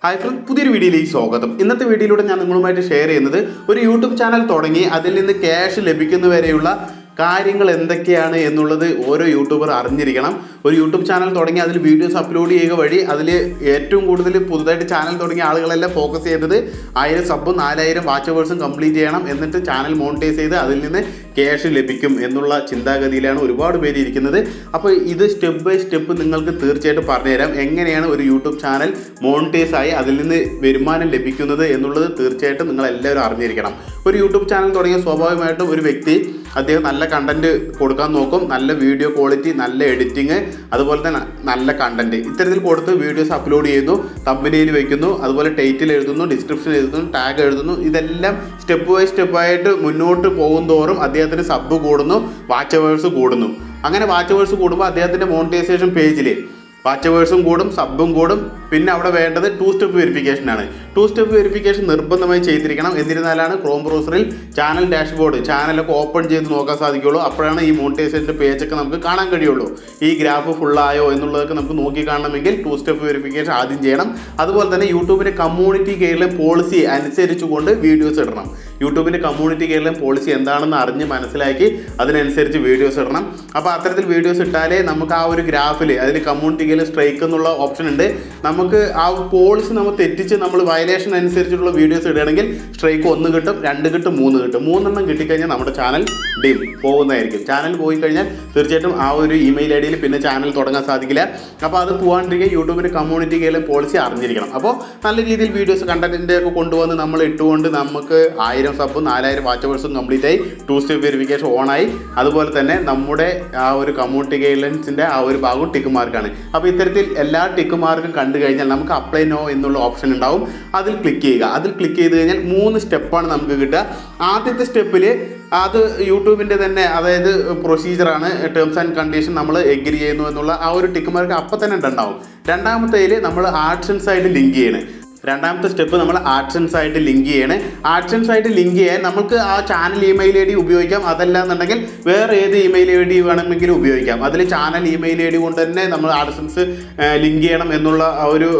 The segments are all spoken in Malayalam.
ഹായ് ഫ്രണ്ട്, പുതിയൊരു വീഡിയോയിലേക്ക് സ്വാഗതം. ഇന്നത്തെ വീഡിയോയിലൂടെ ഞാൻ നിങ്ങളുമായിട്ട് ഷെയർ ചെയ്യുന്നത് ഒരു യൂട്യൂബ് ചാനൽ തുടങ്ങി അതിൽ നിന്ന് ക്യാഷ് ലഭിക്കുന്നവരെയുള്ള കാര്യങ്ങൾ എന്തൊക്കെയാണ് എന്നുള്ളത് ഓരോ യൂട്യൂബർ അറിഞ്ഞിരിക്കണം. ഒരു യൂട്യൂബ് ചാനൽ തുടങ്ങി അതിൽ വീഡിയോസ് അപ്ലോഡ് ചെയ്യുക വഴി അതിൽ ഏറ്റവും കൂടുതൽ പുതുതായിട്ട് ചാനൽ തുടങ്ങിയ ആളുകളെല്ലാം ഫോക്കസ് ചെയ്തത് 1000 സബും 4000 വാച്ച് അവേഴ്സും കംപ്ലീറ്റ് ചെയ്യണം, എന്നിട്ട് ചാനൽ മോണിറ്റൈസ് ചെയ്ത് അതിൽ നിന്ന് ക്യാഷ് ലഭിക്കും എന്നുള്ള ചിന്താഗതിയിലാണ് ഒരുപാട് പേര് ഇരിക്കുന്നത്. അപ്പോൾ ഇത് സ്റ്റെപ്പ് ബൈ സ്റ്റെപ്പ് നിങ്ങൾക്ക് തീർച്ചയായിട്ടും പറഞ്ഞുതരാം എങ്ങനെയാണ് ഒരു യൂട്യൂബ് ചാനൽ മോണിറ്റൈസ് ആയി അതിൽ നിന്ന് വരുമാനം ലഭിക്കുന്നത് എന്നുള്ളത് തീർച്ചയായിട്ടും നിങ്ങൾ എല്ലാവരും അറിഞ്ഞിരിക്കണം. ഒരു യൂട്യൂബ് ചാനൽ തുടങ്ങിയ സ്വാഭാവികമായിട്ടും ഒരു വ്യക്തി അദ്ദേഹം നല്ല കണ്ടന്റ് കൊടുക്കാൻ നോക്കും. നല്ല വീഡിയോ ക്വാളിറ്റി, നല്ല എഡിറ്റിങ്, അതുപോലെ തന്നെ നല്ല കണ്ടന്റ് ഇത്തരത്തിൽ കൊടുത്ത് വീഡിയോസ് അപ്ലോഡ് ചെയ്യുന്നു, തമ്പനെയിൽ വയ്ക്കുന്നു, അതുപോലെ ടൈറ്റിൽ എഴുതുന്നു, ഡിസ്ക്രിപ്ഷൻ എഴുതുന്നു, ടാഗ് എഴുതുന്നു. ഇതെല്ലാം സ്റ്റെപ്പ് ബൈ സ്റ്റെപ്പായിട്ട് മുന്നോട്ട് പോകും തോറും അദ്ദേഹത്തിന് സബ് കൂടുന്നു, വാച്ച് അവേഴ്സ് കൂടുന്നു. അങ്ങനെ വാച്ച് അവേഴ്സ് കൂടുമ്പോൾ അദ്ദേഹത്തിൻ്റെ മോണിറ്റൈസേഷൻ പേജിൽ വാച്ച് അവേഴ്സും കൂടും, സബും കൂടും. പിന്നെ അവിടെ വേണ്ടത് 2 സ്റ്റെപ്പ് വെരിഫിക്കേഷനാണ്. 2 സ്റ്റെപ്പ് വെരിഫിക്കേഷൻ നിർബന്ധമായി ചെയ്തിരിക്കണം. എന്നിരുന്നാലാണ് ക്രോം ബ്രൗസറിൽ ചാനൽ ഡാഷ്ബോർഡ് ചാനലൊക്കെ ഓപ്പൺ ചെയ്ത് നോക്കാൻ സാധിക്കുകയുള്ളൂ. അപ്പോഴാണ് ഈ മോണിറ്റൈസേഷൻ്റെ പേജൊക്കെ നമുക്ക് കാണാൻ കഴിയുള്ളൂ. ഈ ഗ്രാഫ് ഫുള്ളായോ എന്നുള്ളതൊക്കെ നമുക്ക് നോക്കി കാണണമെങ്കിൽ 2 സ്റ്റെപ്പ് വെരിഫിക്കേഷൻ ആദ്യം ചെയ്യണം. അതുപോലെ തന്നെ യൂട്യൂബിൻ്റെ കമ്മ്യൂണിറ്റി ഗൈഡ്ലൈൻ പോളിസി അനുസരിച്ചുകൊണ്ട് വീഡിയോസ് ഇടണം. യൂട്യൂബിൻ്റെ കമ്മ്യൂണിറ്റി ഗൈഡ്ലൈൻ പോളിസി എന്താണെന്ന് അറിഞ്ഞ് മനസ്സിലാക്കി അതിനനുസരിച്ച് വീഡിയോസ് ഇടണം. അപ്പോൾ അത്തരത്തിൽ വീഡിയോസ് ഇട്ടാലേ നമുക്ക് ആ ഒരു ഗ്രാഫിൽ അതിൽ കമ്മ്യൂണിറ്റി ഗൈഡ്ലൈൻ സ്ട്രൈക്ക് എന്നുള്ള ഓപ്ഷൻ ഉണ്ട്. നമുക്ക് ആ പോളിസി നമ്മൾ തെറ്റിച്ച് നമ്മൾ വയലേഷൻ അനുസരിച്ചിട്ടുള്ള വീഡിയോസ് ഇടുകയാണെങ്കിൽ സ്ട്രൈക്ക് 1 കിട്ടും, 2 കിട്ടും, 3 കിട്ടും. 3 കിട്ടിക്കഴിഞ്ഞാൽ നമ്മുടെ ചാനൽ ഡിം പോകുന്നതായിരിക്കും. ചാനൽ പോയി കഴിഞ്ഞാൽ തീർച്ചയായിട്ടും ആ ഒരു ഇമെയിൽ ഐ ഡിയിൽ പിന്നെ ചാനൽ തുടങ്ങാൻ സാധിക്കില്ല. അപ്പോൾ അത് പോകാണ്ടിരിക്കുക യൂട്യൂബിൻ്റെ കമ്മ്യൂണിറ്റി ഗൈഡ്ലൈൻ പോളിസി അറിഞ്ഞിരിക്കണം. അപ്പോൾ നല്ല രീതിയിൽ വീഡിയോസ് കണ്ടന്റിൻ്റെ ഒക്കെ കൊണ്ടുവന്ന് നമ്മൾ ഇട്ടുകൊണ്ട് നമുക്ക് 1000 സബും 4000 വാച്ച് അവേഴ്സും കംപ്ലീറ്റ് ആയി, 2 സ്റ്റെപ്പ് വെരിഫിക്കേഷൻ ഓണായി. അതുപോലെ തന്നെ നമ്മുടെ ആ ഒരു കമ്മ്യൂണിറ്റി ഗൈഡ്ലൈൻസിൻ്റെ ആ ഒരു ഭാഗം ടിക്ക് മാർക്കാണ്. അപ്പോൾ ഇത്തരത്തിൽ എല്ലാ ടിക്ക് മാർക്കും കണ്ടു കഴിഞ്ഞാൽ നമുക്ക് അപ്ലൈ നോ എന്നുള്ള ഓപ്ഷൻ ഉണ്ടാവും. അതിൽ ക്ലിക്ക് ചെയ്യുക. അതിൽ ക്ലിക്ക് ചെയ്ത് കഴിഞ്ഞാൽ 3 സ്റ്റെപ്പാണ് നമുക്ക് കിട്ടുക. ആദ്യത്തെ സ്റ്റെപ്പിൽ അത് യൂട്യൂബിൻ്റെ തന്നെ അതായത് പ്രൊസീജിയറാണ്, ടേംസ് ആൻഡ് കണ്ടീഷൻ നമ്മൾ എഗ്രി ചെയ്യുന്നു എന്നുള്ള ആ ഒരു ടിക്ക് മാർക്ക് അപ്പം തന്നെ ഉണ്ടാവും. രണ്ടാമത്തേതിൽ നമ്മൾ AdSense ആയിട്ട് ലിങ്ക് ചെയ്യണം. രണ്ടാമത്തെ സ്റ്റെപ്പ് നമ്മൾ AdSense ആയിട്ട് ലിങ്ക് ചെയ്യണം. AdSense ആയിട്ട് ലിങ്ക് ചെയ്യാൻ നമുക്ക് ആ ചാനൽ ഇമെയിൽ ഐ ഡി ഉപയോഗിക്കാം. അതല്ല എന്നുണ്ടെങ്കിൽ വേറെ ഏത് ഇമെയിൽ ഐ ഡി വേണമെങ്കിലും ഉപയോഗിക്കാം. അതിൽ ചാനൽ ഇമെയിൽ ഐ ഡി കൊണ്ട് തന്നെ നമ്മൾ AdSense ലിങ്ക് ചെയ്യണം എന്നുള്ള ഒരു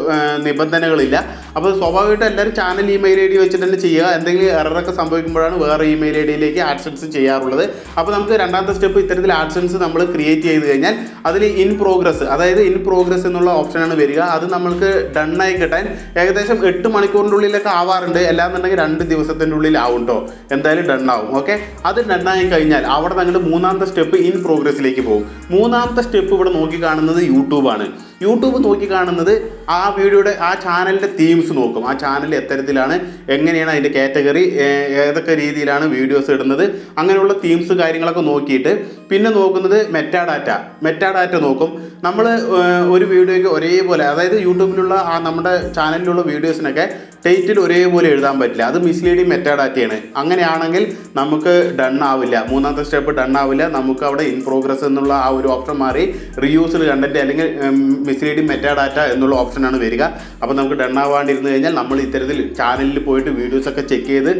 നിബന്ധനകളില്ല. അപ്പോൾ സ്വാഭാവികമായിട്ട് എല്ലാവരും ചാനൽ ഇമെയിൽ ഐ ഡി വെച്ചിട്ട് തന്നെ ചെയ്യുക. എന്തെങ്കിലും എററൊക്കെ സംഭവിക്കുമ്പോഴാണ് വേറെ ഇമെയിൽ ഐ ഡിയിലേക്ക് AdSense ചെയ്യാറുള്ളത്. അപ്പോൾ നമുക്ക് രണ്ടാമത്തെ സ്റ്റെപ്പ് ഇത്തരത്തിൽ AdSense നമ്മൾ ക്രിയേറ്റ് ചെയ്ത് കഴിഞ്ഞാൽ അതിൽ ഇൻ പ്രോഗ്രസ്, അതായത് ഇൻ പ്രോഗ്രസ് എന്നുള്ള ഓപ്ഷനാണ് വരിക. അത് നമ്മൾക്ക് ഡണ്ണായി കിട്ടാൻ ഏകദേശം 8 മണിക്കൂറിൻ്റെ ഉള്ളിലൊക്കെ ആവാറുണ്ട്. അല്ലാന്നുണ്ടെങ്കിൽ 2 ദിവസത്തിൻ്റെ ഉള്ളിൽ ആവും കേട്ടോ. എന്തായാലും ഡണ്ണാവും. ഓക്കെ, അത് ഡണ്ണായി കഴിഞ്ഞാൽ അവിടെ ഞങ്ങൾ മൂന്നാമത്തെ സ്റ്റെപ്പ് ഇൻ പ്രോഗ്രസ്സിലേക്ക് പോകും. മൂന്നാമത്തെ സ്റ്റെപ്പ് ഇവിടെ നോക്കി കാണുന്നത് യൂട്യൂബാണ്. യൂട്യൂബ് നോക്കി കാണുന്നത് ആ വീഡിയോയുടെ ആ ചാനലിൻ്റെ തീംസ് നോക്കും. ആ ചാനൽ എത്തരത്തിലാണ്, എങ്ങനെയാണ് അതിൻ്റെ കാറ്റഗറി, ഏതൊക്കെ രീതിയിലാണ് വീഡിയോസ് ഇടുന്നത്, അങ്ങനെയുള്ള തീംസ് കാര്യങ്ങളൊക്കെ നോക്കിയിട്ട് പിന്നെ നോക്കുന്നത് മെറ്റാഡാറ്റ നോക്കും. നമ്മൾ ഒരു വീഡിയോയ്ക്ക് ഒരേപോലെ, അതായത് യൂട്യൂബിലുള്ള ആ നമ്മുടെ ചാനലിലുള്ള വീഡിയോസിനൊക്കെ ടൈറ്റിൽ ഒരേപോലെ എഴുതാൻ പറ്റില്ല. അത് മിസ്ലീഡിങ് മെറ്റാഡാറ്റയാണ്. അങ്ങനെയാണെങ്കിൽ നമുക്ക് ഡൺ ആവില്ല. മൂന്നാമത്തെ സ്റ്റെപ്പ് ഡൺ ആവില്ല. നമുക്ക് അവിടെ ഇൻ പ്രോഗ്രസ് എന്നുള്ള ആ ഒരു ഓപ്ഷൻ മാറി റീയൂസ്ഡ് കണ്ടന്റ് അല്ലെങ്കിൽ മിസ്ലീഡിങ് മെറ്റാഡാറ്റ എന്നുള്ള ഓപ്ഷനാണ് വരിക. അപ്പോൾ നമുക്ക് ഡൺ ആവാണ്ടിരുന്ന് കഴിഞ്ഞാൽ നമ്മൾ ഇത്തരത്തിൽ ചാനലിൽ പോയിട്ട് വീഡിയോസൊക്കെ ചെക്ക് ചെയ്ത്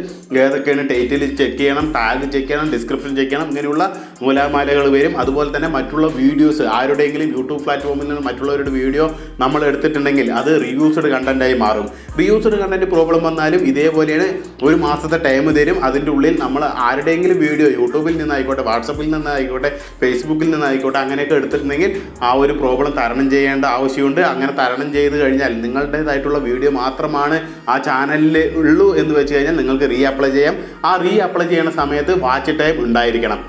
ഏതൊക്കെയാണ് ടൈറ്റിൽ ചെക്ക് ചെയ്യണം, ടാഗ് ചെക്ക് ചെയ്യണം, ഡിസ്ക്രിപ്ഷൻ ചെക്ക് ചെയ്യണം. ഇങ്ങനെയുള്ള മൂലാമാലകൾ വരും. അതുപോലെ തന്നെ മറ്റുള്ള വീഡിയോസ് ആരുടെയെങ്കിലും യൂട്യൂബ് പ്ലാറ്റ്ഫോമിൽ നിന്ന് മറ്റുള്ളവരുടെ വീഡിയോ നമ്മൾ എടുത്തിട്ടുണ്ടെങ്കിൽ അത് റീയൂസ്ഡ് കണ്ടന്റായി മാറും. റീയൂസ്ഡ് കണ്ടന്റ് പ്രോബ്ലം വന്നാലും ഇതേപോലെയാണ്. 1 മാസത്തെ ടൈം തരും. അതിൻ്റെ ഉള്ളിൽ നമ്മൾ ആരുടെയെങ്കിലും വീഡിയോ യൂട്യൂബിൽ നിന്നായിക്കോട്ടെ, വാട്സപ്പിൽ നിന്നായിക്കോട്ടെ, ഫേസ്ബുക്കിൽ നിന്നായിക്കോട്ടെ അങ്ങനെയൊക്കെ എടുത്തിട്ടുണ്ടെങ്കിൽ ആ ഒരു പ്രോബ്ലം തരണം ചെയ്യേണ്ട ആവശ്യമുണ്ട്. അങ്ങനെ തരണം ചെയ്ത് കഴിഞ്ഞാൽ നിങ്ങളുടേതായിട്ടുള്ള വീഡിയോ മാത്രമാണ് ആ ചാനലിൽ ഉള്ളൂ എന്ന് വെച്ച് കഴിഞ്ഞാൽ നിങ്ങൾക്ക് റീ അപ്ലൈ ചെയ്യാം. ആ റീ അപ്ലൈ ചെയ്യുന്ന സമയത്ത് വാച്ച് ടൈം ഉണ്ടായിരിക്കണം.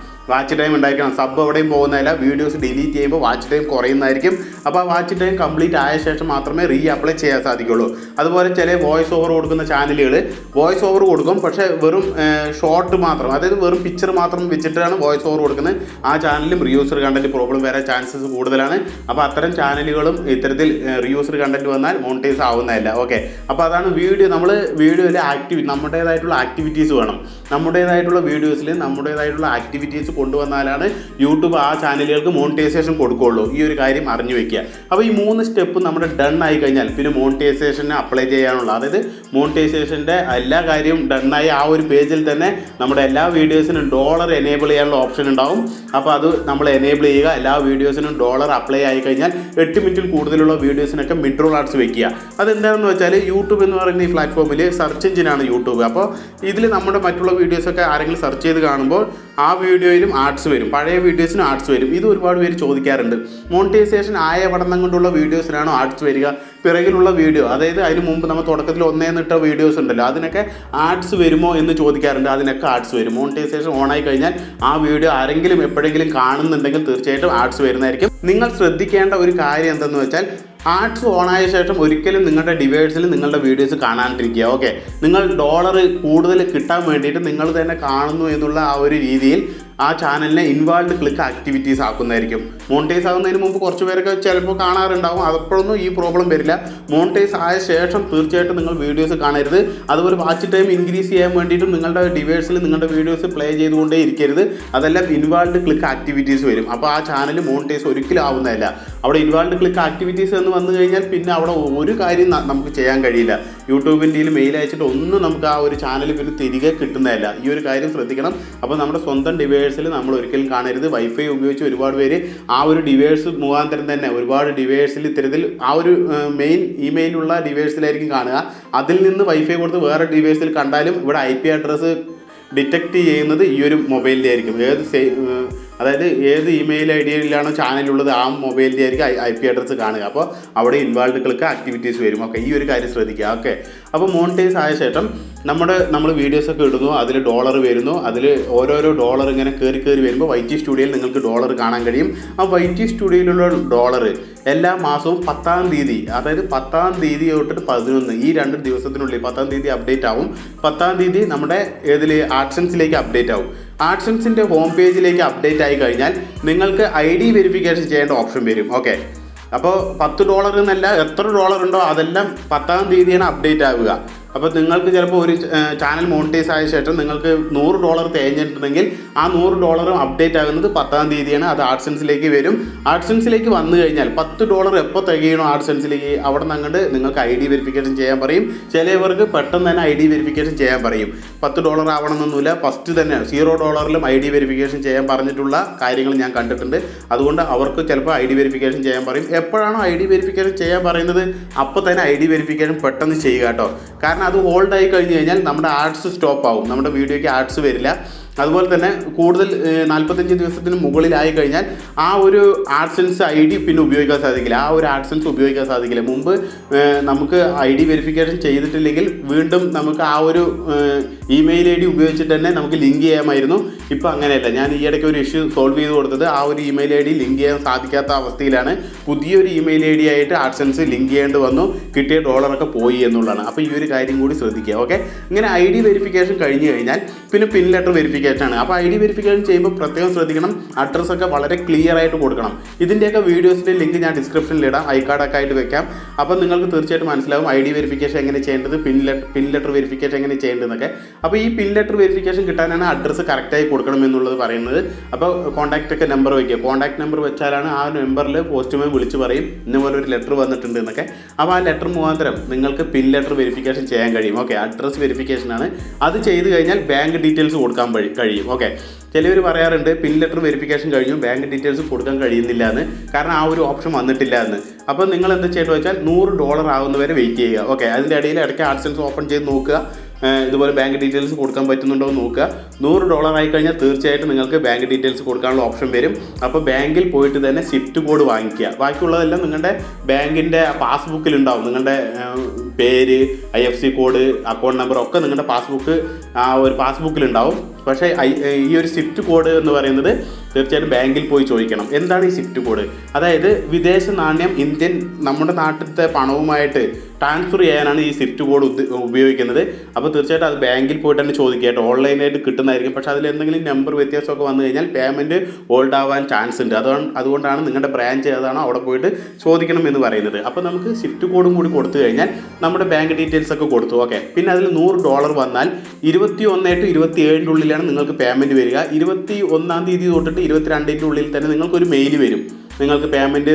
സബ് എവിടെയും പോകുന്നതല്ല. വീഡിയോസ് ഡിലീറ്റ് ചെയ്യുമ്പോൾ വാച്ച് ടൈം കുറയുന്നതായിരിക്കും. അപ്പോൾ ആ വാച്ച് ടൈം കംപ്ലീറ്റ് ആയ ശേഷം മാത്രമേ റീ അപ്ലൈ ചെയ്യാൻ സാധിക്കുള്ളൂ. അതുപോലെ ചില വോയിസ് ഓവർ കൊടുക്കുന്ന ചാനലുകൾ വോയിസ് ഓവർ കൊടുക്കും, പക്ഷേ വെറും ഷോർട്ട് മാത്രം, അതായത് വെറും പിക്ചർ മാത്രം വെച്ചിട്ടാണ് വോയിസ് ഓവർ കൊടുക്കുന്നത്. ആ ചാനലിലും റീയൂസ്ഡ് കണ്ടന്റ് പ്രോബ്ലം വരാൻ ചാൻസസ് കൂടുതലാണ്. അപ്പോൾ അത്തരം ചാനലുകളും ഇത്തരത്തിൽ റീയൂസ്ഡ് കണ്ടന്റ് വന്നാൽ മോണിറ്റൈസ് ആവുന്നതല്ല. ഓക്കെ, അപ്പോൾ അതാണ് നമ്മൾ വീഡിയോയിൽ നമ്മുടേതായിട്ടുള്ള ആക്ടിവിറ്റീസ് വേണം. നമ്മുടേതായിട്ടുള്ള വീഡിയോസിൽ നമ്മുടേതായിട്ടുള്ള ആക്ടിവിറ്റീസ് കൊണ്ടുവന്നാലാണ് യൂട്യൂബ് ആ ചാനലുകൾക്ക് മോണിറ്റൈസേഷൻ കൊടുക്കുകയുള്ളൂ. ഈ ഒരു കാര്യം അറിഞ്ഞു വെക്കുക. അപ്പോൾ ഈ 3 സ്റ്റെപ്പ് നമ്മുടെ ഡൺ ആയി കഴിഞ്ഞാൽ പിന്നെ മോണിറ്റൈസേഷന് അപ്ലൈ ചെയ്യാനുള്ള, അതായത് മോണിറ്റൈസേഷൻ്റെ എല്ലാ കാര്യവും ഡണ്ണായി ആ ഒരു പേജിൽ തന്നെ നമ്മുടെ എല്ലാ വീഡിയോസിനും ഡോളർ എനേബിൾ ചെയ്യാനുള്ള ഓപ്ഷൻ ഉണ്ടാവും. അപ്പോൾ അത് നമ്മൾ എനേബിൾ ചെയ്യുക. എല്ലാ വീഡിയോസിനും ഡോളർ അപ്ലൈ ആയി കഴിഞ്ഞാൽ 8 മിനിറ്റിൽ കൂടുതലുള്ള വീഡിയോസിനൊക്കെ മിഡ് റോൾ ആഡ്സ് വെക്കുക. അതെന്താണെന്ന് വെച്ചാൽ യൂട്യൂബ് എന്ന് പറയുന്ന ഈ പ്ലാറ്റ്ഫോമിൽ സെർച്ച് എഞ്ചിനാണ് യൂട്യൂബ്. അപ്പോൾ ഇതിൽ നമ്മുടെ മറ്റുള്ള വീഡിയോസൊക്കെ ആരെങ്കിലും സെർച്ച് ചെയ്ത് കാണുമ്പോൾ ആ വീഡിയോയിലും ആഡ്സ് വരും, പഴയ വീഡിയോസിനും ആഡ്സ് വരും. ഇത് ഒരുപാട് പേര് ചോദിക്കാറുണ്ട്. മോണിറ്റൈസേഷൻ ആയ പഠനം കൊണ്ടുള്ള വീഡിയോസിനാണോ ആഡ്സ് വരിക, പിറകിലുള്ള വീഡിയോ, അതായത് അതിന് മുമ്പ് നമ്മൾ തുടക്കത്തിൽ ഒന്നേന്നിട്ട വീഡിയോസ് ഉണ്ടല്ലോ അതിനൊക്കെ ആഡ്സ് വരുമോ എന്ന് ചോദിക്കാറുണ്ട്. അതിനൊക്കെ ആഡ്സ് വരും. മോണിറ്റൈസേഷൻ ഓൺ ആയി കഴിഞ്ഞാൽ ആ വീഡിയോ ആരെങ്കിലും എപ്പോഴെങ്കിലും കാണുന്നുണ്ടെങ്കിൽ തീർച്ചയായിട്ടും ആഡ്സ് വരുന്നതായിരിക്കും. നിങ്ങൾ ശ്രദ്ധിക്കേണ്ട ഒരു കാര്യം എന്തെന്ന് വെച്ചാൽ ആഡ്സ് ഓണായ ശേഷം ഒരിക്കലും നിങ്ങളുടെ ഡിവൈസിൽ നിങ്ങളുടെ വീഡിയോസ് കാണാണ്ടിരിക്കുക. ഓക്കെ, നിങ്ങൾ ഡോളർ കൂടുതൽ കിട്ടാൻ വേണ്ടിയിട്ട് നിങ്ങൾ തന്നെ കാണുന്നു എന്നുള്ള ആ ഒരു രീതിയിൽ ആ ചാനലിനെ ഇൻവാൾഡ് ക്ലിക്ക് ആക്ടിവിറ്റീസ് ആക്കുന്നതായിരിക്കും. മോണിറ്റൈസ് ആകുന്നതിന് മുമ്പ് കുറച്ച് പേരൊക്കെ ചിലപ്പോൾ കാണാറുണ്ടാവും. അപ്പോഴൊന്നും ഈ പ്രോബ്ലം വരില്ല. മോണിറ്റൈസ് ആയ ശേഷം തീർച്ചയായിട്ടും നിങ്ങൾ വീഡിയോസ് കാണരുത്. അതുപോലെ വാച്ച് ടൈം ഇൻക്രീസ് ചെയ്യാൻ വേണ്ടിയിട്ടും നിങ്ങളുടെ ഡിവൈസിൽ നിങ്ങളുടെ വീഡിയോസ് പ്ലേ ചെയ്തുകൊണ്ടേ ഇരിക്കരുത്. അതെല്ലാം ഇൻവാൾഡ് ക്ലിക്ക് ആക്ടിവിറ്റീസ് വരും. അപ്പോൾ ആ ചാനൽ മോണിറ്റൈസ് ഒരിക്കലും ആവുന്നതല്ല. അവിടെ ഇൻവാൾഡ് ക്ലിക്ക് ആക്ടിവിറ്റീസ് എന്ന് വന്നു കഴിഞ്ഞാൽ പിന്നെ അവിടെ ഒരു കാര്യം നമുക്ക് ചെയ്യാൻ കഴിയില്ല. യൂട്യൂബിൻ്റെ മെയിൽ അയച്ചിട്ട് ഒന്നും നമുക്ക് ആ ഒരു ചാനൽ പിന്നെ തിരികെ കിട്ടുന്നതല്ല. ഈ ഒരു കാര്യം ശ്രദ്ധിക്കണം. അപ്പോൾ നമ്മുടെ സ്വന്തം ഡിവൈസിൽ നമ്മൾ ഒരിക്കലും കാണരുത്. വൈഫൈ ഉപയോഗിച്ച് ഒരുപാട് പേര് ആ ഒരു ഡിവൈസ് മുഖാന്തരം തന്നെ ഒരുപാട് ഡിവൈസിൽ ഇത്തരത്തിൽ ആ ഒരു മെയിൻ ഇമെയിലുള്ള ഡിവൈസിലായിരിക്കും കാണുക. അതിൽ നിന്ന് വൈഫൈ കൊടുത്ത് വേറെ ഡിവൈസിൽ കണ്ടാലും ഇവിടെ IP അഡ്രസ്സ് ഡിറ്റക്റ്റ് ചെയ്യുന്നത് ഈ ഒരു മൊബൈലിൻ്റെ ആയിരിക്കും. അതായത് ഏത് ഇമെയിൽ ID-യിലാണോ ചാനലുള്ളത് ആ മൊബൈലിൻ്റെ ആയിരിക്കും IP അഡ്രസ്സ് കാണുക. അപ്പോൾ അവിടെ ഇൻവാൾഡ് ക്ലിക്ക് ആക്ടിവിറ്റീസ് വരും. ഓക്കെ, ഈ ഒരു കാര്യം ശ്രദ്ധിക്കുക. ഓക്കെ, അപ്പോൾ മോണിറ്റൈസ് ആയ ശേഷം നമ്മൾ വീഡിയോസൊക്കെ ഇടുന്നു, അതിൽ ഡോളർ വരുന്നു. അതിൽ ഓരോരോ ഡോളർ ഇങ്ങനെ കയറി വരുമ്പോൾ YT സ്റ്റുഡിയോയിൽ നിങ്ങൾക്ക് ഡോളർ കാണാൻ കഴിയും. ആ YT സ്റ്റുഡിയോയിലുള്ള ഡോളർ എല്ലാ മാസവും 10-ാം തീയതി, അതായത് 10-ാം തീയതി തൊട്ടിട്ട് 11 ഈ 2 ദിവസത്തിനുള്ളിൽ 10-ാം തീയതി അപ്ഡേറ്റ് ആവും. 10-ാം തീയതി നമ്മുടെ AdSenseലേക്ക് അപ്ഡേറ്റ് ആവും. AdSenseൻ്റെ ഹോം പേജിലേക്ക് അപ്ഡേറ്റ് ആയി കഴിഞ്ഞാൽ നിങ്ങൾക്ക് ID വെരിഫിക്കേഷൻ ചെയ്യേണ്ട ഓപ്ഷൻ വരും. ഓക്കെ, അപ്പോൾ $10 എന്നല്ല, എത്ര ഡോളർ ഉണ്ടോ അതെല്ലാം 10-ാം തീയതിയാണ് അപ്ഡേറ്റ് ആവുക. അപ്പോൾ നിങ്ങൾക്ക് ചിലപ്പോൾ ഒരു ചാനൽ മോണിറ്റൈസ് ആയ ശേഷം നിങ്ങൾക്ക് $100 തേഞ്ഞിട്ടുണ്ടെങ്കിൽ ആ $100 അപ്ഡേറ്റ് ആകുന്നത് 10-ാം തീയതിയാണ്. അത് AdSenseലേക്ക് വരും. AdSenseലേക്ക് വന്നു കഴിഞ്ഞാൽ $10 എപ്പോൾ തികയണോ AdSenseലേക്ക് അവിടെ നിന്ന് അങ്ങോട്ട് നിങ്ങൾക്ക് ID വെരിഫിക്കേഷൻ ചെയ്യാൻ പറയും. ചിലവർക്ക് പെട്ടെന്ന് തന്നെ ID വെരിഫിക്കേഷൻ ചെയ്യാൻ പറയും. $10 ആവണമെന്നൊന്നുമില്ല, ഫസ്റ്റ് തന്നെ $0 ID വെരിഫിക്കേഷൻ ചെയ്യാൻ പറഞ്ഞിട്ടുള്ള കാര്യങ്ങൾ ഞാൻ കണ്ടിട്ടുണ്ട്. അതുകൊണ്ട് അവർക്ക് ചിലപ്പോൾ ID വെരിഫിക്കേഷൻ ചെയ്യാൻ പറയും. എപ്പോഴാണോ ID വെരിഫിക്കേഷൻ ചെയ്യാൻ പറയുന്നത് അപ്പോൾ തന്നെ ID വെരിഫിക്കേഷൻ പെട്ടെന്ന് ചെയ്യുക കേട്ടോ. കാരണം അത് ഹോൾഡ് ആയി കഴിഞ്ഞ് കഴിഞ്ഞാൽ നമ്മുടെ ആഡ്സ് സ്റ്റോപ്പ് ആവും, നമ്മുടെ വീഡിയോയ്ക്ക് ആഡ്സ് വരില്ല. അതുപോലെ തന്നെ കൂടുതൽ 45 ദിവസത്തിന് മുകളിലായി കഴിഞ്ഞാൽ ആ ഒരു AdSense ID പിന്നെ ഉപയോഗിക്കാൻ സാധിക്കില്ല. ആ ഒരു AdSense ഉപയോഗിക്കാൻ സാധിക്കില്ല. മുമ്പ് നമുക്ക് ID വെരിഫിക്കേഷൻ ചെയ്തിട്ടില്ലെങ്കിൽ വീണ്ടും നമുക്ക് ആ ഒരു ഇമെയിൽ ID ഉപയോഗിച്ചിട്ട് തന്നെ നമുക്ക് ലിങ്ക് ചെയ്യാമായിരുന്നു. ഇപ്പോൾ അങ്ങനെയല്ല. ഞാൻ ഈ ഇടയ്ക്ക് ഒരു ഇഷ്യൂ സോൾവ് ചെയ്ത് കൊടുത്തത് ആ ഒരു ഇമെയിൽ ID ലിങ്ക് ചെയ്യാൻ സാധിക്കാത്ത അവസ്ഥയിലാണ്. പുതിയൊരു ഇമെയിൽ ID ആയിട്ട് AdSense ലിങ്ക് ചെയ്യേണ്ടി വന്നു. കിട്ടിയ ഡോളറൊക്കെ പോയി എന്നുള്ളതാണ്. അപ്പോൾ ഈ ഒരു കാര്യം കൂടി ശ്രദ്ധിക്കുക. ഓക്കെ, ഇങ്ങനെ ID വെരിഫിക്കേഷൻ കഴിഞ്ഞ് കഴിഞ്ഞാൽ പിന്നെ പിൻ ലെറ്റർ വെരിഫിക്കേഷൻ ആണ്. അപ്പോൾ ID വെരിഫിക്കേഷൻ ചെയ്യുമ്പോൾ പ്രത്യേകം ശ്രദ്ധിക്കണം. അഡ്രസ്സൊക്കെ വളരെ ക്ലിയർ ആയിട്ട് കൊടുക്കണം. ഇതിൻ്റെയൊക്കെ വീഡിയോസിൻ്റെ ലിങ്ക് ഞാൻ ഡിസ്ക്രിപ്ഷനിൽ ഇടാം, ഐക്കാർഡൊക്കെ ആയിട്ട് വെക്കാം. അപ്പോൾ നിങ്ങൾക്ക് തീർച്ചയായിട്ടും മനസ്സിലാവും ID വെരിഫിക്കേഷൻ എങ്ങനെ ചെയ്യേണ്ടത്, പിൻ ലെറ്റർ വെരിഫിക്കേഷൻ എങ്ങനെ ചെയ്യേണ്ടതെന്നൊക്കെ. അപ്പോൾ ഈ പിൻ ലെറ്റർ വെരിഫിക്കേഷൻ കിട്ടാനാണ് അഡ്രസ്സ് കറക്റ്റായി കൊടുക്കണം എന്നുള്ളത് പറയുന്നത്. അപ്പോൾ കോൺടാക്റ്റൊക്കെ നമ്പർ വയ്ക്കുക. കോൺടാക്ട് നമ്പർ വെച്ചാലാണ് ആ നമ്പറിൽ പോസ്റ്റ്മാൻ വിളിച്ച് പറയും ഇന്നപോലെ ഒരു ലെറ്റർ വന്നിട്ടുണ്ട് എന്നൊക്കെ. അപ്പോൾ ആ ലെറ്റർ മുഖാന്തരം നിങ്ങൾക്ക് പിൻ ലെറ്റർ വെരിഫിക്കേഷൻ ചെയ്യാൻ കഴിയും. ഓക്കെ, അഡ്രസ്സ് വെരിഫിക്കേഷനാണ്. അത് ചെയ്ത് കഴിഞ്ഞാൽ ബാങ്ക് ഡീറ്റെയിൽസ് കൊടുക്കാൻ കഴിയും. ഓക്കെ, ചിലവർ പറയാറുണ്ട് പിൻ ലെറ്റർ വെരിഫിക്കേഷൻ കഴിഞ്ഞു ബാങ്ക് ഡീറ്റെയിൽസ് കൊടുക്കാൻ കഴിയുന്നില്ല എന്ന്, കാരണം ആ ഒരു ഓപ്ഷൻ വന്നിട്ടില്ല എന്ന്. അപ്പോൾ നിങ്ങൾ എന്താ ചെയ്യേണ്ടത് വെച്ചാൽ $100 ആവുന്നവരെ വെയിറ്റ് ചെയ്യുക. ഓക്കെ, അതിൻ്റെ ഇടയിൽ ഇടയ്ക്ക് AdSense ഓപ്പൺ ചെയ്ത് നോക്കുക, ഇതുപോലെ ബാങ്ക് ഡീറ്റെയിൽസ് കൊടുക്കാൻ പറ്റുന്നുണ്ടോ എന്ന് നോക്കുക. $100 ആയി കഴിഞ്ഞാൽ തീർച്ചയായിട്ടും നിങ്ങൾക്ക് ബാങ്ക് ഡീറ്റെയിൽസ് കൊടുക്കാനുള്ള ഓപ്ഷൻ വരും. അപ്പോൾ ബാങ്കിൽ പോയിട്ട് തന്നെ സ്വിഫ്റ്റ് കോഡ് വാങ്ങിക്കുക. ബാക്കിയുള്ളതെല്ലാം നിങ്ങളുടെ ബാങ്കിൻ്റെ പാസ്ബുക്കിലുണ്ടാവും. നിങ്ങളുടെ പേര്, IFSC കോഡ്, അക്കൗണ്ട് നമ്പർ ഒക്കെ നിങ്ങളുടെ ആ ഒരു പാസ്ബുക്കിലുണ്ടാവും. പക്ഷേ ഈ ഒരു സ്വിഫ്റ്റ് കോഡ് എന്ന് പറയുന്നത് തീർച്ചയായിട്ടും ബാങ്കിൽ പോയി ചോദിക്കണം. എന്താണ് ഈ സ്വിഫ്റ്റ് കോഡ്? അതായത് വിദേശ നാണ്യം നമ്മുടെ നാട്ടിലത്തെ പണവുമായിട്ട് ട്രാൻസ്ഫർ ചെയ്യാനാണ് ഈ സ്വിഫ്റ്റ് കോഡ് ഉപയോഗിക്കുന്നത്. അപ്പോൾ തീർച്ചയായിട്ടും അത് ബാങ്കിൽ പോയിട്ട് തന്നെ ചോദിക്കുക കേട്ടോ. ഓൺലൈനായിട്ട് കിട്ടുന്നതായിരിക്കും. പക്ഷേ അതിൽ എന്തെങ്കിലും നമ്പർ വ്യത്യാസമൊക്കെ വന്നു കഴിഞ്ഞാൽ പേയ്മെൻറ്റ് ഹോൾഡ് ആവാൻ ചാൻസ് ഉണ്ട്. അതുകൊണ്ടാണ് നിങ്ങളുടെ ബ്രാഞ്ച് ഏതാണോ അവിടെ പോയിട്ട് ചോദിക്കണം എന്ന് പറയുന്നത്. അപ്പോൾ നമുക്ക് സ്വിഫ്റ്റ് കോഡും കൂടി കൊടുത്തു കഴിഞ്ഞാൽ നമ്മുടെ ബാങ്ക് ഡീറ്റെയിൽസ് ഒക്കെ കൊടുത്തു. ഓക്കെ, പിന്നെ അതിൽ $100 വന്നാൽ 21 to 27 ഉള്ളിലാണ് നിങ്ങൾക്ക് പേയ്മെൻറ്റ് വരിക. 21-ാം തീയതി തൊട്ടിട്ട് 22-ൻ്റെ ഉള്ളിൽ തന്നെ നിങ്ങൾക്കൊരു മെയിൽ വരും. നിങ്ങൾക്ക് പേയ്മെൻറ്റ്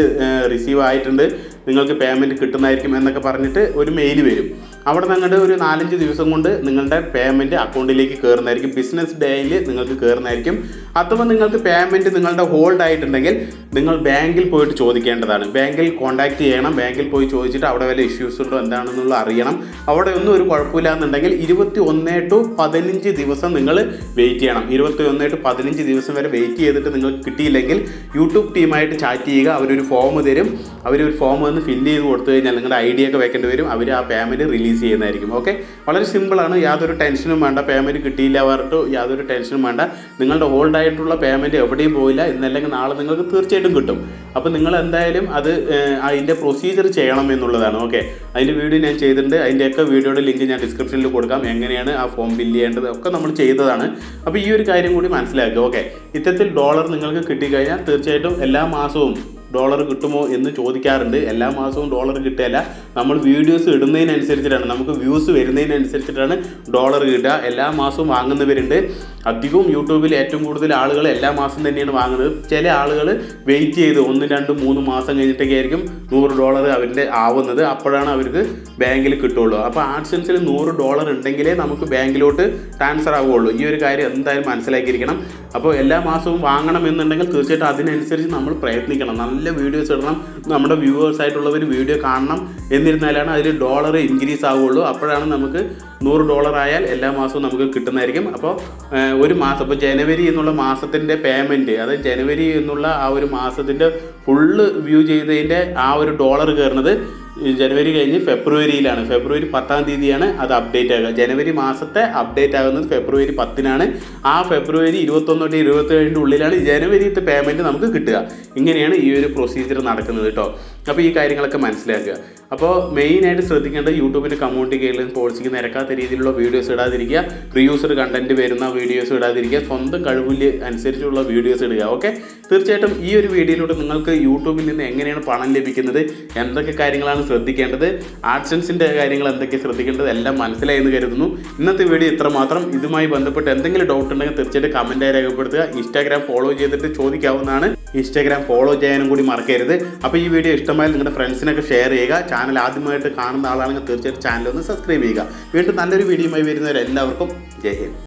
റിസീവ് ആയിട്ടുണ്ട്, നിങ്ങൾക്ക് പേയ്മെൻറ്റ് കിട്ടുന്നതായിരിക്കും എന്നൊക്കെ പറഞ്ഞിട്ട് ഒരു മെയിൽ വരും. അവിടെ നിങ്ങളുടെ ഒരു 4-5 ദിവസം കൊണ്ട് നിങ്ങളുടെ പേയ്മെൻറ്റ് അക്കൗണ്ടിലേക്ക് കയറുന്നതായിരിക്കും. ബിസിനസ് ഡേയിൽ നിങ്ങൾക്ക് കയറുന്നതായിരിക്കും. അഥവാ നിങ്ങൾക്ക് പേയ്മെൻറ്റ് നിങ്ങളുടെ ഹോൾഡ് ആയിട്ടുണ്ടെങ്കിൽ നിങ്ങൾ ബാങ്കിൽ പോയിട്ട് ചോദിക്കേണ്ടതാണ്. ബാങ്കിൽ കോൺടാക്റ്റ് ചെയ്യണം. ബാങ്കിൽ പോയി ചോദിച്ചിട്ട് അവിടെ വല്ല ഇഷ്യൂസ് ഉണ്ടോ എന്താണെന്നുള്ള അറിയണം. അവിടെ ഒന്നും ഒരു കുഴപ്പമില്ല എന്നുണ്ടെങ്കിൽ 21 to 15 ദിവസം നിങ്ങൾ വെയിറ്റ് ചെയ്യണം. 21 to 15 ദിവസം വരെ വെയിറ്റ് ചെയ്തിട്ട് നിങ്ങൾക്ക് കിട്ടിയില്ലെങ്കിൽ യൂട്യൂബ് ടീമായിട്ട് ചാറ്റ് ചെയ്യുക. അവരൊരു ഫോം തരും. അവരൊരു ഫോം വന്ന് ഫില്ല് ചെയ്ത് കൊടുത്തു കഴിഞ്ഞാൽ നിങ്ങളുടെ ID ഒക്കെ വെക്കേണ്ടി വരും. അവർ ആ പേയ്മെൻറ്റ് റിലീസ് ചെയ്യുന്നതായിരിക്കും. ഓക്കെ, വളരെ സിമ്പിളാണ്. യാതൊരു ടെൻഷനും വേണ്ട. പേയ്മെൻറ്റ് കിട്ടിയില്ല പറഞ്ഞിട്ട് യാതൊരു ടെൻഷനും വേണ്ട. നിങ്ങളുടെ ഹോൾഡ് ആയിട്ടുള്ള പേയ്മെൻറ്റ് എവിടെയും പോയില്ല. ഇന്നല്ലെങ്കിൽ നാളെ നിങ്ങൾക്ക് തീർച്ചയായിട്ടും കിട്ടും. അപ്പോൾ നിങ്ങൾ എന്തായാലും അതിൻ്റെ പ്രൊസീജിയർ ചെയ്യണം എന്നുള്ളതാണ്. ഓക്കെ, അതിൻ്റെ വീഡിയോ ഞാൻ ചെയ്തിട്ടുണ്ട്. അതിൻ്റെയൊക്കെ വീഡിയോയുടെ ലിങ്ക് ഞാൻ ഡിസ്ക്രിപ്ഷനിൽ കൊടുക്കാം. എങ്ങനെയാണ് ആ ഫോം ഫില്ല് ചെയ്യേണ്ടത് ഒക്കെ നമ്മൾ ചെയ്തതാണ്. അപ്പോൾ ഈ ഒരു കാര്യം കൂടി മനസ്സിലാക്കുക. ഓക്കെ, ഇത്തരത്തിൽ ഡോളർ നിങ്ങൾക്ക് കിട്ടിക്കഴിഞ്ഞാൽ തീർച്ചയായിട്ടും എല്ലാ മാസവും ഡോളർ കിട്ടുമോ എന്ന് ചോദിക്കാറുണ്ട്. എല്ലാ മാസവും ഡോളർ കിട്ടുകയല്ല, നമ്മൾ വീഡിയോസ് ഇടുന്നതിനനുസരിച്ചിട്ടാണ്, നമുക്ക് വ്യൂസ് വരുന്നതിനനുസരിച്ചിട്ടാണ് ഡോളർ കിട്ടുക. എല്ലാ മാസവും വാങ്ങുന്നവരുണ്ട്. അധികവും യൂട്യൂബിൽ ഏറ്റവും കൂടുതൽ ആളുകൾ എല്ലാ മാസം തന്നെയാണ് വാങ്ങുന്നത്. ചില ആളുകൾ വെയിറ്റ് ചെയ്ത് 1, 2, 3 മാസം കഴിഞ്ഞിട്ടൊക്കെ ആയിരിക്കും $100 അവരുടെ ആവുന്നത്. അപ്പോഴാണ് അവർക്ക് ബാങ്കിൽ കിട്ടുള്ളൂ. അപ്പോൾ AdSenseൽ $100 ഉണ്ടെങ്കിലേ നമുക്ക് ബാങ്കിലോട്ട് ട്രാൻസ്ഫർ ആവുകയുള്ളൂ. ഈ ഒരു കാര്യം എന്തായാലും മനസ്സിലാക്കിയിരിക്കണം. അപ്പോൾ എല്ലാ മാസവും വാങ്ങണമെന്നുണ്ടെങ്കിൽ തീർച്ചയായിട്ടും അതിനനുസരിച്ച് നമ്മൾ പ്രയത്നിക്കണം. നല്ല വീഡിയോസ് ഇടണം. നമ്മുടെ വ്യൂവേഴ്സായിട്ടുള്ളവർ വീഡിയോ കാണണം. എന്നിരുന്നാലാണ് അതിൽ ഡോളർ ഇൻക്രീസ് ആവുകയുള്ളൂ. അപ്പോഴാണ് നമുക്ക് $100 ആയാൽ എല്ലാ മാസവും നമുക്ക് കിട്ടുന്നതായിരിക്കും. അപ്പോൾ ഒരു മാസം, ഇപ്പോൾ ജനുവരി എന്നുള്ള മാസത്തിൻ്റെ പേയ്മെൻറ്റ്, അതായത് ജനുവരി എന്നുള്ള ആ ഒരു മാസത്തിൻ്റെ ഫുള്ള് വ്യൂ ചെയ്തതിൻ്റെ ആ ഒരു ഡോളർ കയറുന്നത് ജനുവരി കഴിഞ്ഞ് ഫെബ്രുവരിയിലാണ്. ഫെബ്രുവരി 10-ാം തീയതിയാണ് അത് അപ്ഡേറ്റ് ആകുക. ജനുവരി മാസത്തെ അപ്ഡേറ്റ് ആകുന്നത് ഫെബ്രുവരി 10-നാണ്. ആ ഫെബ്രുവരി 21 to 27 ഉള്ളിലാണ് ജനുവരിത്തെ പേയ്മെൻറ്റ് നമുക്ക് കിട്ടുക. ഇങ്ങനെയാണ് ഈ ഒരു പ്രൊസീജിയർ നടക്കുന്നത് കേട്ടോ. അപ്പോൾ ഈ കാര്യങ്ങളൊക്കെ മനസ്സിലാക്കുക. അപ്പോൾ മെയിനായിട്ട് ശ്രദ്ധിക്കേണ്ടത് യൂട്യൂബിൻ്റെ കമ്മ്യൂണിറ്റി ഗൈഡ്ലൈൻസ് പോളിസിക്ക് നിരക്കാത്ത രീതിയിലുള്ള വീഡിയോസ് ഇടാതിരിക്കുക. റീയൂസർ കണ്ടൻറ്റ് വരുന്ന വീഡിയോസ് ഇടാതിരിക്കുക. സ്വന്തം കഴിവിൽ അനുസരിച്ചുള്ള വീഡിയോസ് ഇടുക. ഓക്കെ, തീർച്ചയായിട്ടും ഈ ഒരു വീഡിയോയിലൂടെ നിങ്ങൾക്ക് യൂട്യൂബിൽ നിന്ന് എങ്ങനെയാണ് പണം ലഭിക്കുന്നത്, എന്തൊക്കെ കാര്യങ്ങളാണ് ശ്രദ്ധിക്കേണ്ടത്, AdSenseൻ്റെ കാര്യങ്ങൾ എന്തൊക്കെ ശ്രദ്ധിക്കേണ്ടത് എല്ലാം മനസ്സിലായി എന്ന് കരുതുന്നു. ഇന്നത്തെ വീഡിയോ ഇത്ര മാത്രം. ഇതുമായി ബന്ധപ്പെട്ട് എന്തെങ്കിലും ഡൗട്ട് ഉണ്ടെങ്കിൽ തീർച്ചയായിട്ടും കമൻറ്റായി രേഖപ്പെടുത്തുക. ഇൻസ്റ്റാഗ്രാം ഫോളോ ചെയ്തിട്ട് ചോദിക്കാവുന്നതാണ്. ഇൻസ്റ്റാഗ്രാം ഫോളോ ചെയ്യാനും കൂടി മറക്കരുത്. അപ്പോൾ ഈ വീഡിയോ ഇഷ്ടമായാൽ നിങ്ങളുടെ ഫ്രണ്ട്സിനൊക്കെ ഷെയർ ചെയ്യുക. ചാനൽ ആദ്യമായിട്ട് കാണുന്ന ആളാണെങ്കിൽ തീർച്ചയായിട്ടും ചാനൽ ഒന്ന് സബ്സ്ക്രൈബ് ചെയ്യുക. വീണ്ടും നല്ലൊരു വീഡിയോയുമായി വരുന്നവരെല്ലാവർക്കും ജയ് ഹിന്ദ്.